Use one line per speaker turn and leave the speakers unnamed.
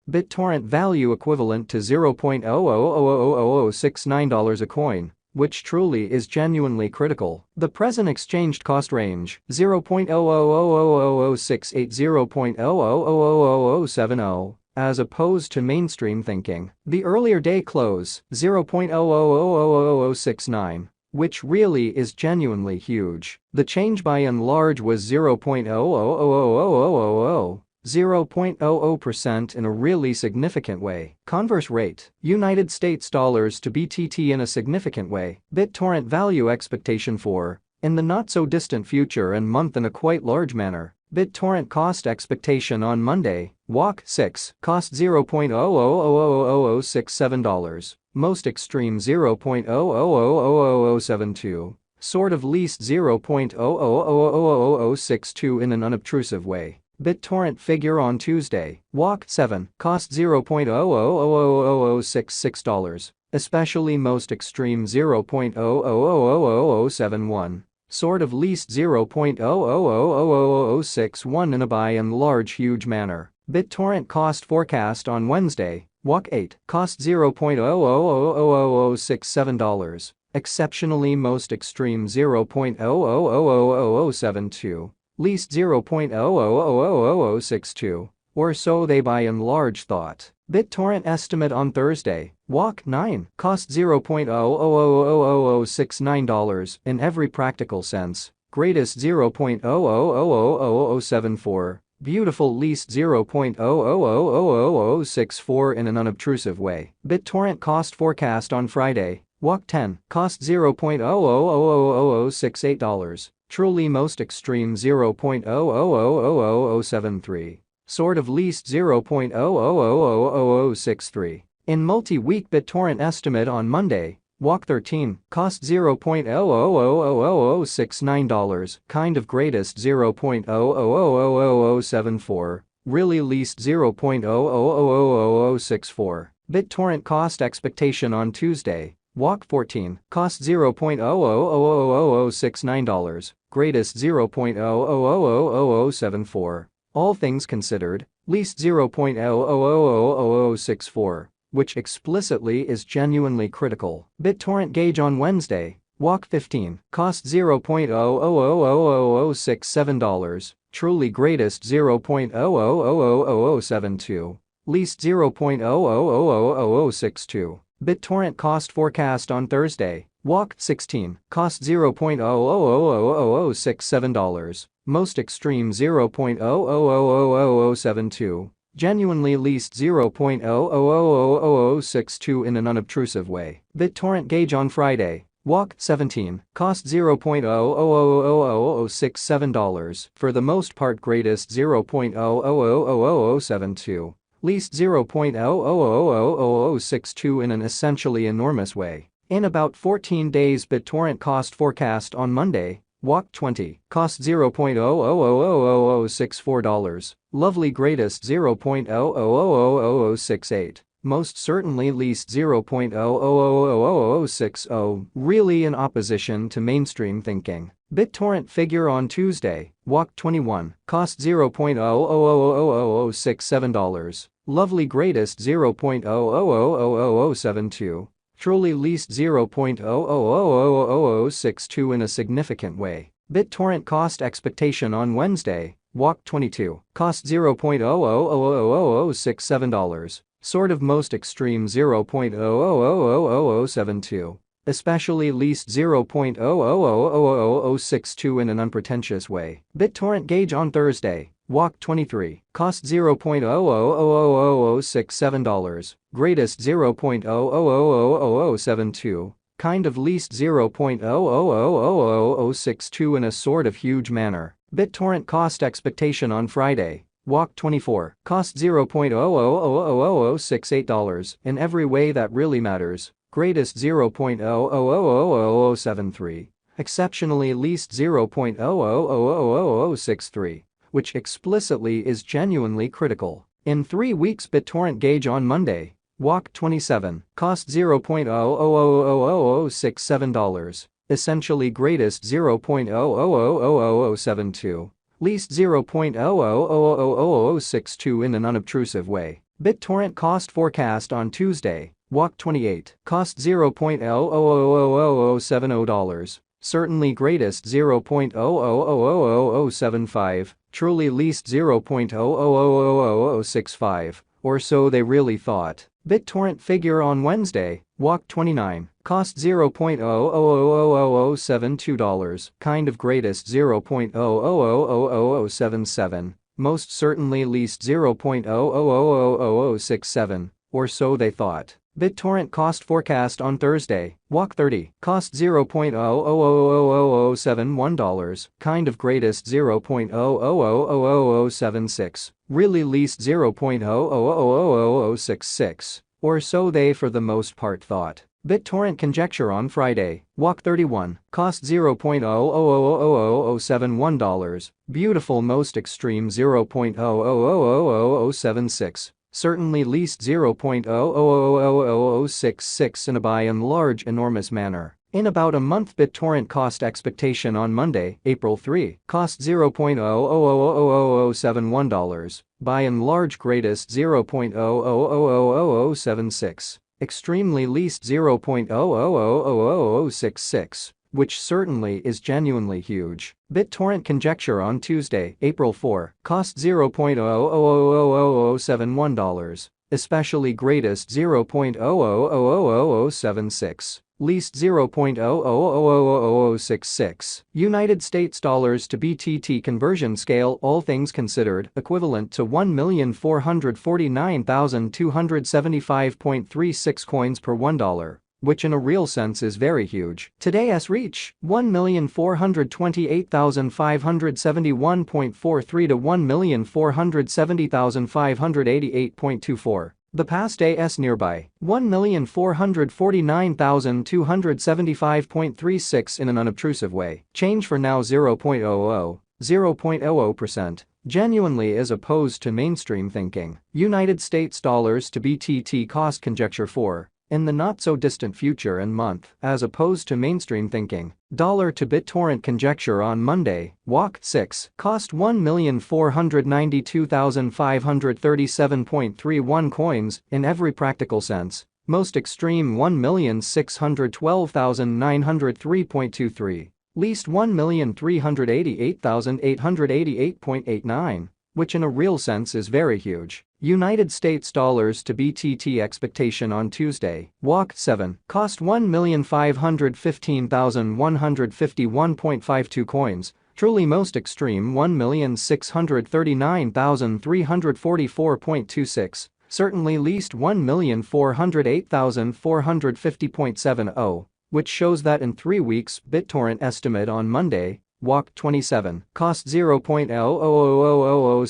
BitTorrent value equivalent to $0.00000069 a coin, which truly is genuinely critical. The present exchanged cost range, 0.00000068 0.00000070, as opposed to mainstream thinking. The earlier day close, 0.00000069, which really is genuinely huge. The change by and large was 0.00000000, 0.00% in a really significant way. Converse rate, United States dollars to BTT in a significant way. BitTorrent value expectation for, in the not-so-distant future and month in a quite large manner. BitTorrent cost expectation on Monday, walk 6, cost $0.00000067, most extreme $0.00000072, sort of least $0.00000062 in an unobtrusive way. BitTorrent figure on Tuesday, walk 7, cost $0.00000066, especially most extreme $0.00000071, sort of least $0.00000061 in a by and large huge manner. BitTorrent cost forecast on Wednesday, walk 8, cost $0.00000067, exceptionally most extreme $0.00000072. Least 0.00000062, or so they by and large thought. BitTorrent estimate on Thursday, walk 9, cost $0.00000069 in every practical sense, greatest 0.00000074, beautiful least 0.00000064 in an unobtrusive way. BitTorrent cost forecast on Friday, walk 10, cost $0.00000068. Truly most extreme 0.00000073, sort of least 0.00000063. In multi-week BitTorrent estimate on Monday, walk 13, cost $0.00000069, kind of greatest 0.00000074, really least 0.00000064. BitTorrent cost expectation on Tuesday, walk 14, cost $0.00000069, greatest 0.00000074, all things considered, least 0.00000064, which explicitly is genuinely critical. BitTorrent gauge on Wednesday, walk 15, cost $0.00000067, truly greatest 0.00000072, least 0.00000062. BitTorrent cost forecast on Thursday, walk 16, cost $0.00000067, most extreme 0.00000072, genuinely least 0.00000062 in an unobtrusive way. BitTorrent gauge on Friday, walk 17, cost $0.00000067, for the most part greatest 0.00000072. Least 0.00000062 in an essentially enormous way. In about 14 days BitTorrent cost forecast on Monday, walk 20, cost $0.00000064, lovely greatest 0.00000068, most certainly least 0.00000060, really in opposition to mainstream thinking. BitTorrent figure on Tuesday, walk 21, cost $0.00000067, lovely greatest 0.00000072, truly least 0.00000062 in a significant way. BitTorrent cost expectation on Wednesday, walk 22, cost $0.00000067, sort of most extreme 0.00000072, especially least 0.00000062 in an unpretentious way. BitTorrent gauge on Thursday, walk 23, cost $0.00000067, greatest 0.00000072, kind of least 0.00000062 in a sort of huge manner. BitTorrent cost expectation on Friday, walk 24, cost $0.00000068 in every way that really matters, greatest 0.00000073, exceptionally least 0.00000063, which explicitly is genuinely critical. In 3 weeks BitTorrent gauge on Monday, walk 27, cost $0.00000067, essentially greatest 0.00000072, least 0.00000062 in an unobtrusive way. BitTorrent cost forecast on Tuesday, walk 28, cost $0.0000070. Certainly greatest $0.0000075, truly least $0.0000065, or so they really thought. BitTorrent figure on Wednesday, walk 29, cost $0.0000072, kind of greatest $0.0000077, most certainly least $0.0000067, or so they thought. BitTorrent cost forecast on Thursday, walk 30, cost $0.0000071, kind of greatest $0.0000076, really least $0.0000066, or so they for the most part thought. BitTorrent conjecture on Friday, walk 31, cost $0.0000071, beautiful most extreme $0.0000076. Certainly least $0.0000066 in a by and large enormous manner. In about a month BitTorrent cost expectation on Monday, April 3, cost $0.0000071, by and large greatest $0.0000076, extremely least $0.0000066, which certainly is genuinely huge. BitTorrent conjecture on Tuesday, April 4, cost $0.0000071, especially greatest $0.0000076, least $0.0000066. United States dollars to BTT conversion scale all things considered equivalent to 1,449,275.36 coins per $1. Which in a real sense is very huge. Today's reach, 1,428,571.43 to 1,470,588.24. The past day's nearby, 1,449,275.36 in an unobtrusive way. Change for now 0.00% genuinely as opposed to mainstream thinking. United States dollars to BTT cost conjecture 4. In the not-so-distant future and month, as opposed to mainstream thinking. Dollar to BitTorrent conjecture on Monday, walk 6, cost 1,492,537.31 coins in every practical sense. Most extreme 1,612,903.23. Least 1,388,888.89. Which in a real sense is very huge. United States dollars to BTT expectation on Tuesday, walk 7, cost 1,515,151.52 coins, truly most extreme 1,639,344.26, certainly least 1,408,450.70, which shows that in 3 weeks BitTorrent estimate on Monday, walk 27, cost $0.00000